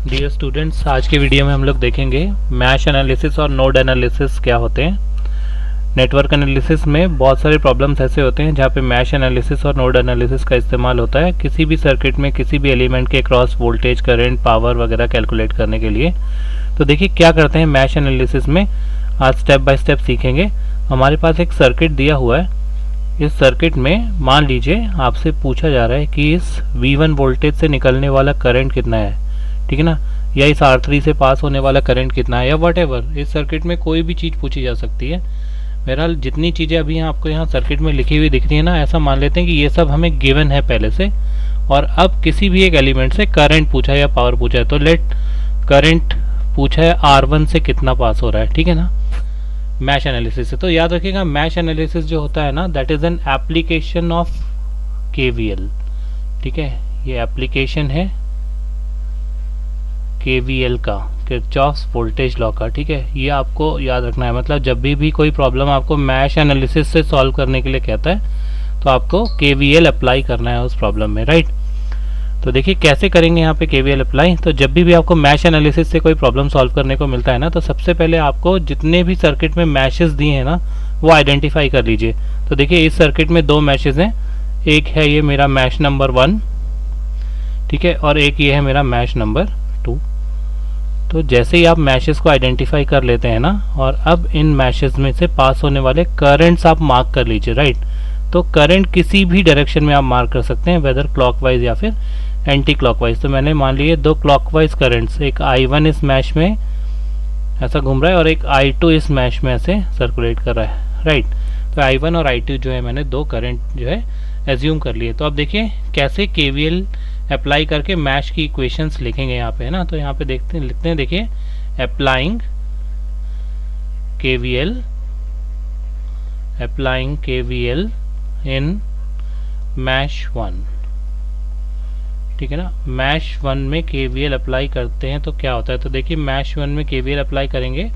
Dear students, आज के video में हम लोग देखेंगे मैश एनालिसिस और नोड एनालिसिस क्या होते हैं। नेटवर्क एनालिसिस में बहुत सारे प्रॉब्लम्स ऐसे होते हैं जहाँ पे मैश एनालिसिस और नोड एनालिसिस का इस्तेमाल होता है किसी भी सर्किट में किसी भी एलिमेंट के क्रॉस वोल्टेज, करंट, पावर वगैरह कैलकुलेट करने के लिए। तो देखिए क्या करते हैं मैश एनालिसिस में, आज स्टेप बाय स्टेप सीखेंगे। हमारे पास एक सर्किट दिया हुआ है। इस सर्किट में मान लीजिए आपसे पूछा जा रहा है कि इस V1 वोल्टेज से निकलने वाला करंट कितना है, ठीक है ना, या इस R3 से पास होने वाला करंट कितना है, या वट इस सर्किट में कोई भी चीज़ पूछी जा सकती है। बहरहाल जितनी चीज़ें अभी आपको यहाँ सर्किट में लिखी हुई दिख रही है ना, ऐसा मान लेते हैं कि ये सब हमें गिवन है पहले से, और अब किसी भी एक एलिमेंट से करंट पूछा है या पावर पूछा है। तो लेट करंट पूछा है R1 से कितना पास हो रहा है, ठीक है ना, मैश एनालिसिस से। तो याद रखिएगा मैश एनालिसिस जो होता है ना, that is an application of KVL, ठीक है। ये एप्लीकेशन है KVL का, किरचॉफ्स वोल्टेज लॉ का, ठीक है। ये आपको याद रखना है। मतलब जब भी कोई प्रॉब्लम आपको मैश एनालिसिस से सॉल्व करने के लिए कहता है तो आपको KVL अप्लाई करना है उस प्रॉब्लम में, राइट। तो देखिए कैसे करेंगे यहाँ पे KVL अप्लाई। तो जब भी आपको मैश एनालिसिस से कोई प्रॉब्लम सॉल्व करने को मिलता है ना, तो सबसे पहले आपको जितने भी सर्किट में मैशेस दिए हैं ना, वो आइडेंटिफाई कर लीजिए। तो देखिए इस सर्किट में दो मैशेस हैं, एक है ये मेरा मैश नंबर 1, ठीक है, और एक ये है मेरा मैश नंबर 2। तो जैसे ही आप मैशेस को आइडेंटिफाई कर लेते हैं ना, और अब इन मैशेस में से पास होने वाले करंट्स आप मार्क कर लीजिए, राइट। तो करंट किसी भी डायरेक्शन में आप मार्क कर सकते हैं, वेदर क्लॉकवाइज या फिर एंटी क्लॉकवाइज। तो मैंने मान लिए दो क्लॉकवाइज करंट्स, एक I1 इस मैश में ऐसा घूम रहा है और एक I2 इस मैश में ऐसे सर्कुलेट कर रहा है, राइट। तो I1 और I2 जो है मैंने दो करंट जो है एज्यूम कर लिए। तो अब देखिए कैसे KVL अप्लाई करके मैश की इक्वेशंस लिखेंगे यहाँ पे, है ना। तो यहाँ पे देखते हैं, लिखते हैं, देखिए अप्लाइंग KVL इन मैश 1, ठीक है ना। मैश 1 में KVL अप्लाई करते हैं तो क्या होता है। तो देखिए मैश 1 में KVL अप्लाई करेंगे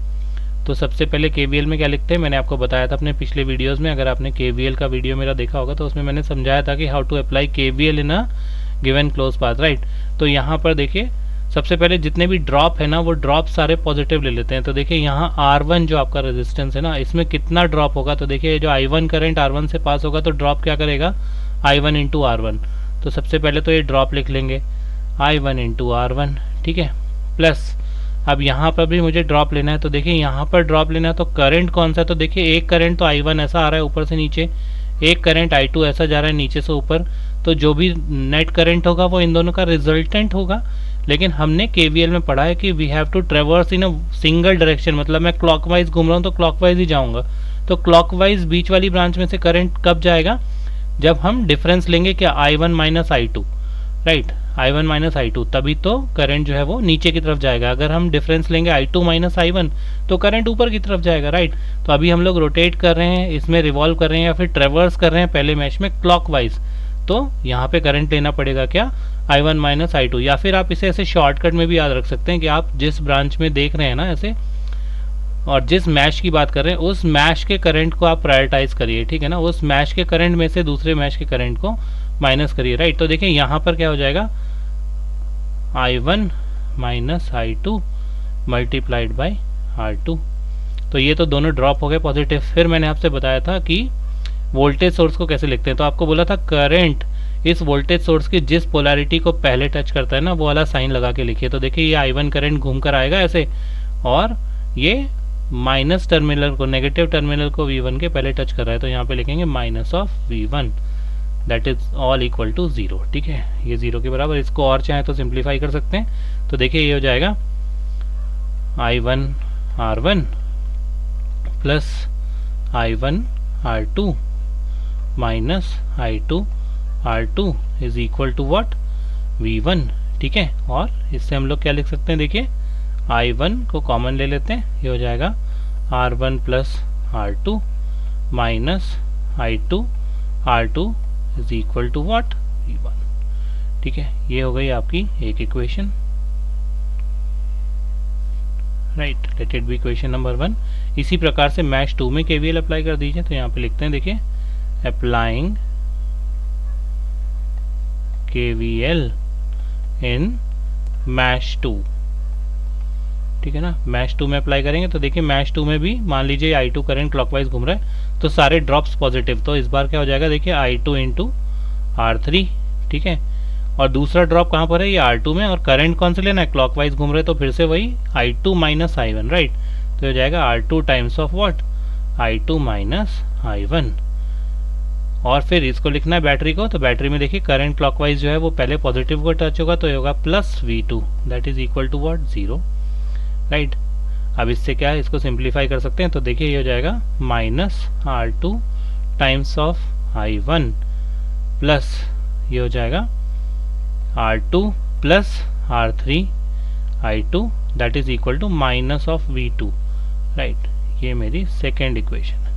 तो सबसे पहले KVL में क्या लिखते हैं, मैंने आपको बताया था अपने पिछले वीडियोस में। अगर आपने KVL का वीडियो मेरा देखा होगा तो उसमें मैंने समझाया था कि how to apply KVL in a given close path, right. तो यहाँ पर देखिए सबसे पहले जितने भी ड्रॉप है ना, वो ड्रॉप सारे पॉजिटिव ले लेते हैं। तो देखिए यहाँ R1 जो आपका रेजिस्टेंस है ना, इसमें कितना ड्रॉप होगा। तो देखिए जो I1 करंट R1 से पास होगा तो ड्रॉप क्या करेगा, I1 इंटू R1। तो सबसे पहले तो ये ड्रॉप लिख लेंगे, I1 इंटू R1, ठीक है। प्लस अब यहाँ पर भी मुझे ड्रॉप लेना है। तो देखिए यहाँ पर ड्रॉप लेना है तो करंट कौन सा है। तो देखिए एक करंट तो I1 ऐसा आ रहा है ऊपर से नीचे, एक करंट I2 ऐसा जा रहा है नीचे से ऊपर। तो जो भी नेट करंट होगा वो इन दोनों का रिजल्टेंट होगा। लेकिन हमने KVL में पढ़ा है कि we have to traverse in a single direction, मतलब मैं क्लॉकवाइज घूम रहा हूँ तो क्लॉकवाइज ही जाऊँगा। तो क्लॉकवाइज बीच वाली ब्रांच में से करंट कब जाएगा, जब हम डिफरेंस लेंगे क्या, I1 minus I2, right. I1 minus I2, तभी तो करंट जो है वो नीचे की तरफ जाएगा। अगर हम डिफरेंस लेंगे I2 माइनस I1 तो करंट ऊपर की तरफ जाएगा, राइट। तो अभी हम लोग रोटेट कर रहे हैं, इसमें रिवॉल्व कर रहे हैं या फिर ट्रेवर्स कर रहे हैं पहले मैश में क्लॉकवाइज। तो यहाँ पे करंट लेना पड़ेगा क्या, I1 माइनस I2। या फिर आप इसे ऐसे शॉर्टकट में भी याद रख सकते हैं कि आप जिस ब्रांच में देख रहे हैं ना ऐसे, और जिस मैश की बात कर रहे हैं उस मैश के करंट को आप प्रायोरिटाइज करिए, ठीक है ना। उस मैश के करंट में से दूसरे मैश के करंट को माइनस करिए, राइट। तो देखिए यहाँ पर क्या हो जाएगा, I1 minus I2 multiplied by R2। तो ये तो दोनों ड्रॉप हो गए पॉजिटिव। फिर मैंने आपसे बताया था कि वोल्टेज सोर्स को कैसे लिखते हैं। तो आपको बोला था करंट इस वोल्टेज सोर्स की जिस पोलैरिटी को पहले टच करता है ना, वो वाला साइन लगा के लिखिए। तो देखिए ये I1 करंट घूम कर आएगा ऐसे, और ये माइनस टर्मिनल को, नेगेटिव टर्मिनल को V1 के पहले टच कर रहा है। तो यहाँ पे लिखेंगे minus of V1, that is all equal to 0, ठीक है। ये 0 के बराबर। इसको और चाहे तो सिंप्लीफाई कर सकते हैं। तो देखिए ये हो जाएगा I1 R1 plus I1 R2 minus I2 R2 is equal to what, V1, ठीक है। और इससे हम लोग क्या लिख सकते हैं, देखिए I1 को कॉमन ले लेते हैं, ये हो जाएगा R1 plus R2 minus I2 R2 is equal to what, V1, ठीक है। ये हो गई आपकी एक equation, right. Let it be equation number 1। इसी प्रकार से मैश 2 में KVL अप्लाई कर दीजिए। तो यहाँ पे लिखते हैं, देखिए अप्लाइंग KVL इन मैश 2, ठीक है ना। मैश 2 में अप्लाई करेंगे तो देखिए मैश 2 में भी मान लीजिए I2 करंट क्लॉकवाइज घूम रहा है तो सारे ड्रॉप्स पॉजिटिव, तो इस बार क्या हो जाएगा देखिए I2 इंटू R3, ठीक है। और दूसरा ड्रॉप कहाँ पर है, ये R2 में, और करंट कौन से लेना है, क्लॉकवाइज घूम रहे तो फिर से वही I2 माइनस I1, राइट। तो हो जाएगा R2 times of what, I2 minus I1। और फिर इसको लिखना है बैटरी को, तो बैटरी में देखिए करंट क्लॉकवाइज जो है वो पहले पॉजिटिव को टच होगा तो ये होगा plus V2 that is equal to what 0, right. अब इससे क्या है, इसको सिंप्लीफाई कर सकते हैं तो देखिए ये हो जाएगा minus R2 times of I1 plus ये हो जाएगा R2 plus R3 I2 that is equal to minus of V2, right. ये मेरी सेकेंड इक्वेशन है,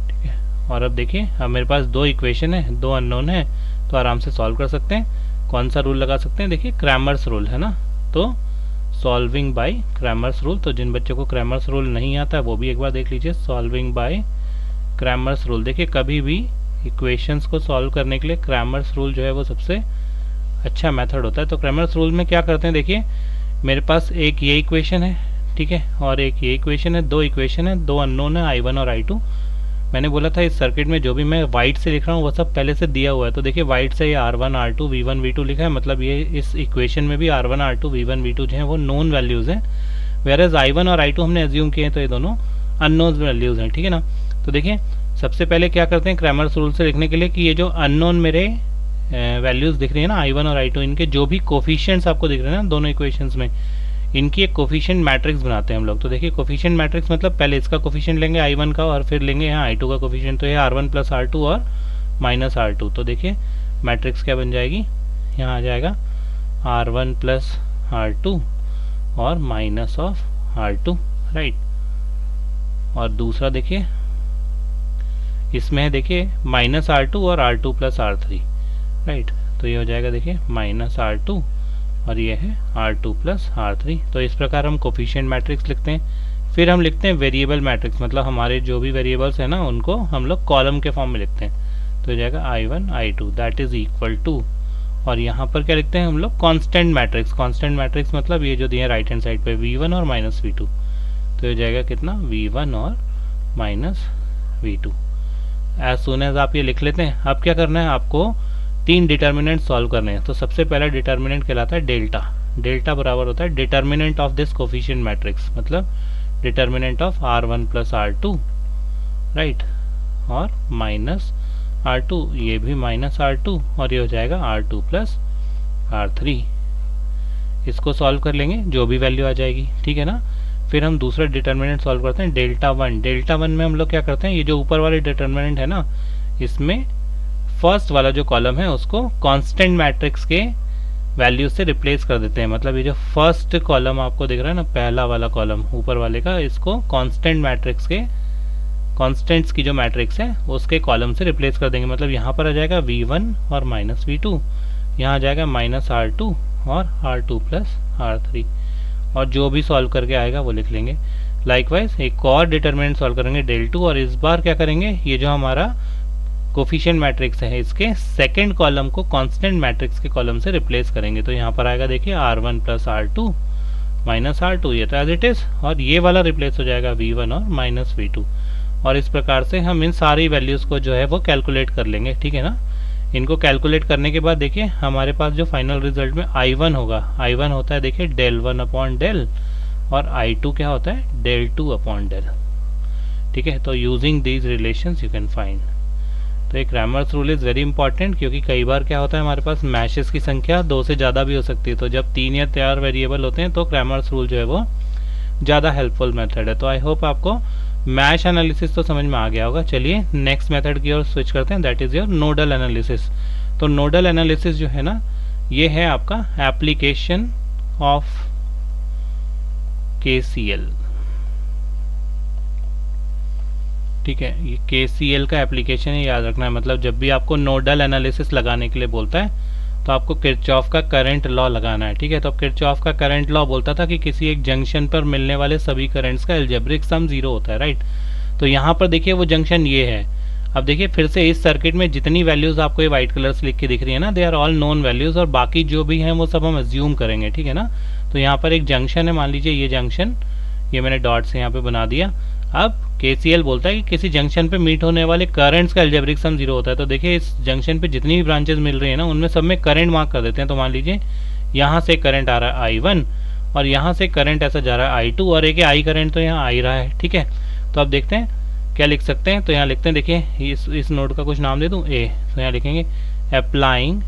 ठीक है। और अब देखिए अब मेरे पास दो इक्वेशन है, दो अननोन है, तो आराम से सॉल्व कर सकते हैं। कौन सा रूल लगा सकते हैं, देखिए क्रैमर्स रूल है ना, तो सॉल्विंग बाय क्रैमर्स रूल। तो जिन बच्चों को क्रैमर्स रूल नहीं आता है वो भी एक बार देख लीजिए, सॉल्विंग बाय क्रैमर्स रूल। देखिए कभी भी इक्वेशंस को सॉल्व करने के लिए क्रैमर्स रूल जो है वो सबसे अच्छा मेथड होता है। तो क्रैमर्स रूल में क्या करते हैं, देखिए मेरे पास एक ये इक्वेशन है, ठीक है, और एक ये इक्वेशन है, दो इक्वेशन है, दो अननोन है I1 और I2। मैंने बोला था इस सर्किट में जो भी मैं वाइट से लिख रहा हूँ वो सब पहले से दिया हुआ है। तो देखिए वाइट से ये R1 R2 V1 V2 लिखा है, मतलब ये इस इक्वेशन में भी R1 R2 V1 V2 जो है वो नोन वैल्यूज़ हैं, वेयरएज I1 और I2 हमने एज्यूम किए हैं तो ये दोनों अननोन वैल्यूज़ हैं, ठीक है ना। तो देखिए सबसे पहले क्या करते हैं क्रैमर्स रूल से लिखने के लिए कि ये जो अननोन मेरे वैल्यूज़ दिख रही है ना I1 और I2, इनके जो भी कोफिशिएंट्स आपको दिख रहे हैं ना दोनों इक्वेशंस में, इनकी एक कोफिशिएंट मैट्रिक्स बनाते हैं हम लोग। तो देखिए कोफिशिएंट मैट्रिक्स मतलब पहले इसका कोफिशिएंट लेंगे I1 का और फिर लेंगे यहाँ I2 का कोफिशिएंट, तो ये R1 प्लस R2 और माइनस R2। तो देखिए मैट्रिक्स क्या बन जाएगी, यहाँ आ जाएगा R1 प्लस R2 और माइनस ऑफ R2, राइट। और दूसरा देखिए इसमें है देखिए माइनस R2 और R2 प्लस R3, राइट। तो ये हो जाएगा देखिए माइनस R2 और ये है R2 प्लस R3। तो इस प्रकार हम कोफिशिएंट मैट्रिक्स लिखते हैं। फिर हम लिखते हैं वेरिएबल मैट्रिक्स, मतलब हमारे जो भी वेरिएबल्स हैं ना उनको हम लोग कॉलम के फॉर्म में लिखते हैं। तो हो जाएगा I1 I2 that is equal to, और यहाँ पर क्या लिखते हैं हम लोग, कांस्टेंट मैट्रिक्स। कांस्टेंट मैट्रिक्स मतलब ये जो दिए राइट हैंड साइड पे V1 और माइनस V2, तो हो जाएगा कितना V1 और minus V2। As soon as आप ये लिख लेते हैं, अब क्या करना है आपको, तीन डिटर्मिनेंट सॉल्व करने हैं। तो सबसे पहला डिटर्मिनेंट कहलाता है डेल्टा। डेल्टा बराबर होता है determinant of this coefficient matrix, मतलब determinant of R1 plus R2, right, और माइनस R2, ये भी माइनस R2, और ये हो जाएगा R2 प्लस R3। इसको सॉल्व कर लेंगे, जो भी वैल्यू आ जाएगी, ठीक है ना। फिर हम दूसरा डिटर्मिनेंट सॉल्व करते हैं डेल्टा 1। डेल्टा 1 में हम लोग क्या करते हैं, ये जो ऊपर वाले डिटर्मिनेंट है ना, इसमें फर्स्ट वाला जो कॉलम है उसको कांस्टेंट मैट्रिक्स के वैल्यू से रिप्लेस कर देते हैं। मतलब ये जो फर्स्ट कॉलम आपको दिख रहा है ना, पहला वाला कॉलम ऊपर वाले का, इसको कांस्टेंट मैट्रिक्स के, कांस्टेंट्स की जो मैट्रिक्स है उसके कॉलम से रिप्लेस कर देंगे। मतलब यहाँ पर आ जाएगा V1 और माइनस V2, यहाँ आ जाएगा माइनस R2 और R2 प्लस R3, और जो भी सॉल्व करके आएगा वो लिख लेंगे। लाइकवाइज एक और डिटर्मिनेंट सॉल्व करेंगे del2, और इस बार क्या करेंगे, ये जो हमारा कोफिशिएंट मैट्रिक्स है इसके सेकंड कॉलम को कांस्टेंट मैट्रिक्स के कॉलम से रिप्लेस करेंगे। तो यहाँ पर आएगा देखिए R1 plus R2 minus R2, ये तो एज इट इज, और ये वाला रिप्लेस हो जाएगा V1 और माइनस V2। और इस प्रकार से हम इन सारी वैल्यूज़ को जो है वो कैलकुलेट कर लेंगे, ठीक है ना। इनको कैलकुलेट करने के बाद देखिए हमारे पास जो फाइनल रिजल्ट में I1 होगा, I1 होता है देखिए del1 अपॉन del, और I2 क्या होता है del2 अपॉन del, ठीक है। तो using these relations you can find. तो एक Cramer's rule is very important, क्योंकि कई बार क्या होता है हमारे पास मैशेस की संख्या 2 से ज़्यादा भी हो सकती है। तो जब 3 या 4 वेरिएबल होते हैं तो क्रैमर्स रूल जो है वो ज़्यादा हेल्पफुल मेथड है। तो आई होप आपको मैश एनालिसिस तो समझ में आ गया होगा। चलिए नेक्स्ट मेथड की ओर स्विच करते हैं, that is your nodal analysis. तो नोडल एनालिसिस जो है ना, ये है आपका एप्लीकेशन ऑफ KCL, ठीक है। ये KCL का एप्लीकेशन है, याद रखना है। मतलब जब भी आपको नोडल एनालिसिस लगाने के लिए बोलता है तो आपको किरचॉफ का करंट लॉ लगाना है, ठीक है। तो किरचॉफ का करंट लॉ बोलता था कि किसी एक जंक्शन पर मिलने वाले सभी करंट्स का अलजेब्रिक सम 0 होता है, राइट। तो यहाँ पर देखिए वो जंक्शन ये है। अब देखिए फिर से इस सर्किट में जितनी वैल्यूज आपको ये व्हाइट कलर से लिख के दिख रही है ना, they are all known values, और बाकी जो भी हैं वो सब हम अज्यूम करेंगे, ठीक है ना। तो यहाँ पर एक जंक्शन है, मान लीजिए ये जंक्शन, ये मैंने डॉट से यहाँ पे बना दिया। अब KCL बोलता है कि किसी जंक्शन पे मीट होने वाले करंट्स का अलजेब्रिक सम 0 होता है। तो देखिए इस जंक्शन पे जितनी भी ब्रांचेस मिल रही है ना, उनमें सब में करंट मार्क कर देते हैं। तो मान लीजिए यहाँ से करंट आ रहा है I1 और यहाँ से करंट ऐसा जा रहा है I2 और एक I करंट तो यहाँ आ ही रहा है, ठीक है। तो अब देखते हैं क्या लिख सकते हैं। तो यहाँ लिखते हैं, देखिए इस नोड का कुछ नाम दे दूँ A, तो यहाँ लिखेंगे अप्लाइंग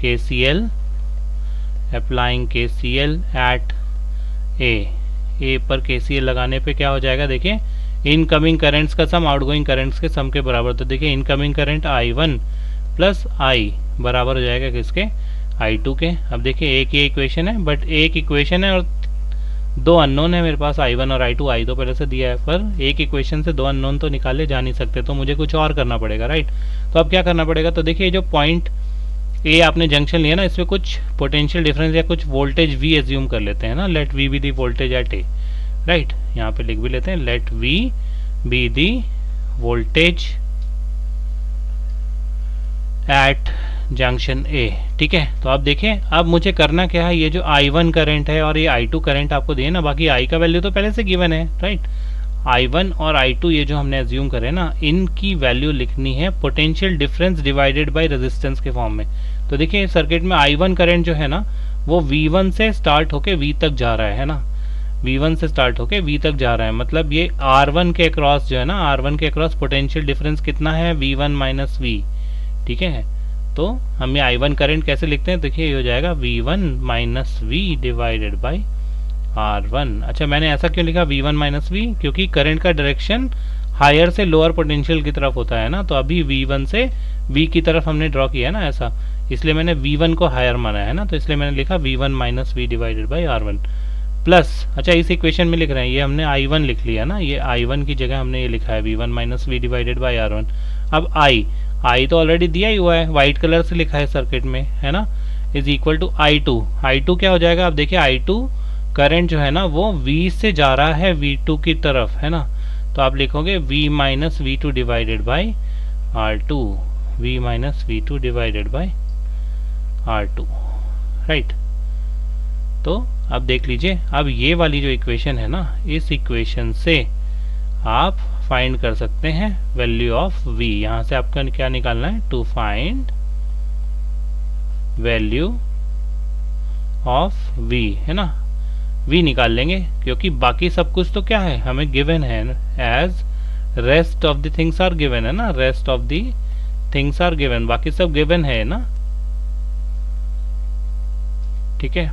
KCL एट ए पर KCL लगाने पे क्या हो जाएगा, देखिए इनकमिंग करंट्स का सम आउटगोइंग करंट्स के सम के बराबर। तो देखिए incoming current I1 plus I बराबर हो जाएगा किसके, I2 के। अब देखिए एक ही इक्वेशन है, बट एक इक्वेशन है और दो अननोन है मेरे पास, I1 और I2। I तो पहले से दिया है, पर एक इक्वेशन से दो अननोन तो निकाले जा नहीं सकते, तो मुझे कुछ और करना पड़ेगा, राइट। तो अब क्या करना पड़ेगा, तो देखिए जो पॉइंट ए आपने जंक्शन लिया ना, इसमें कुछ पोटेंशियल डिफरेंस या कुछ वोल्टेज V एज्यूम कर लेते हैं ना। Let V be the voltage at A, right. यहाँ पे लिख भी लेते हैं, let V be the voltage at junction A, ठीक है। तो आप देखिए अब मुझे करना क्या है, ये जो I1 करंट है और ये I2 करंट आपको दिए ना, बाकी I का वैल्यू तो पहले से गिवन है, राइट। I1 और I2 ये जो हमने एज्यूम करे ना, इनकी वैल्यू लिखनी है potential difference divided by resistance के फॉर्म में। तो देखिए सर्किट में I1 करंट जो है ना, वो V1 से स्टार्ट होके V तक जा रहा है ना, V1 से स्टार्ट होके V तक जा रहा है। मतलब ये R1 के अक्रॉस जो है ना, R1 के अक्रॉस पोटेंशियल डिफरेंस कितना है, V1 माइनस V, ठीक है। तो हम ये I1 करंट कैसे लिखते हैं, देखिए ये हो जाएगा V1 minus V divided by R1। अच्छा मैंने ऐसा क्यों लिखा V1 माइनस V, क्योंकि करंट का डायरेक्शन हायर से लोअर पोटेंशियल की तरफ होता है ना। तो अभी V1 से V की तरफ हमने ड्रॉ किया है ना ऐसा, इसलिए मैंने V1 को हायर माना है ना, तो इसलिए मैंने लिखा V1 minus V divided by R1 plus. अच्छा इस इक्वेशन में लिख रहे हैं, ये हमने I1 लिख लिया ना, ये I1 की जगह हमने ये लिखा है V1 minus V divided by R1। अब I तो ऑलरेडी दिया ही हुआ है, व्हाइट कलर से लिखा है सर्किट में, है ना, इज इक्वल टू I2 क्या हो जाएगा। अब देखिए I2 करंट जो है ना, वो V से जा रहा है V2 की तरफ, है ना। तो आप लिखोगे V minus V2 divided by R2, V minus V2 divided by R2, right. तो अब देख लीजिए, अब ये वाली जो इक्वेशन है ना, इस इक्वेशन से आप फाइंड कर सकते हैं वैल्यू ऑफ V। यहाँ से आपका क्या निकालना है, to find value of V, है ना। V निकाल लेंगे, क्योंकि बाकी सब कुछ तो क्या है, हमें गिवन है, as rest of the things are given, है ना, rest of the things are given, बाकी सब गिवन है ना, ठीक है।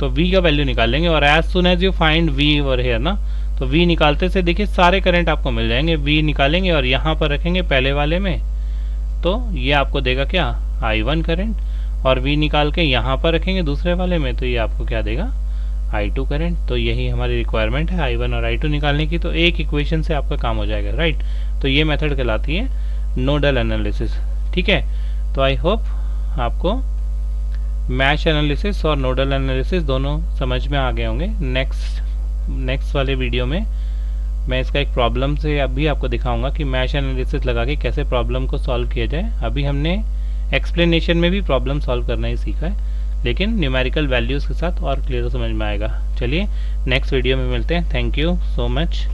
तो V का वैल्यू निकाल लेंगे, और as soon as you find V over here ना, तो V निकालते से देखिए सारे करंट आपको मिल जाएंगे। V निकालेंगे और यहाँ पर रखेंगे पहले वाले में, तो ये आपको देगा क्या, I1 करंट, और V निकाल के यहाँ पर रखेंगे दूसरे वाले में, तो ये आपको क्या देगा, I2 करंट। तो यही हमारी रिक्वायरमेंट है I1 और I2 निकालने की। तो एक इक्वेशन से आपका काम हो जाएगा, राइट। तो ये मेथड कहलाती है नोडल एनालिसिस, ठीक है। तो आई होप आपको मैश एनालिसिस और नोडल एनालिसिस दोनों समझ में आ गए होंगे। नेक्स्ट वाले वीडियो में मैं इसका एक प्रॉब्लम से अभी आपको दिखाऊंगा कि मैश एनालिसिस लगा के कैसे प्रॉब्लम को सॉल्व किया जाए। अभी हमने एक्सप्लेनेशन में भी प्रॉब्लम सॉल्व करना ही सीखा है, लेकिन न्यूमेरिकल वैल्यूज़ के साथ और क्लियर समझ में आएगा। चलिए नेक्स्ट वीडियो में मिलते हैं। Thank you so much.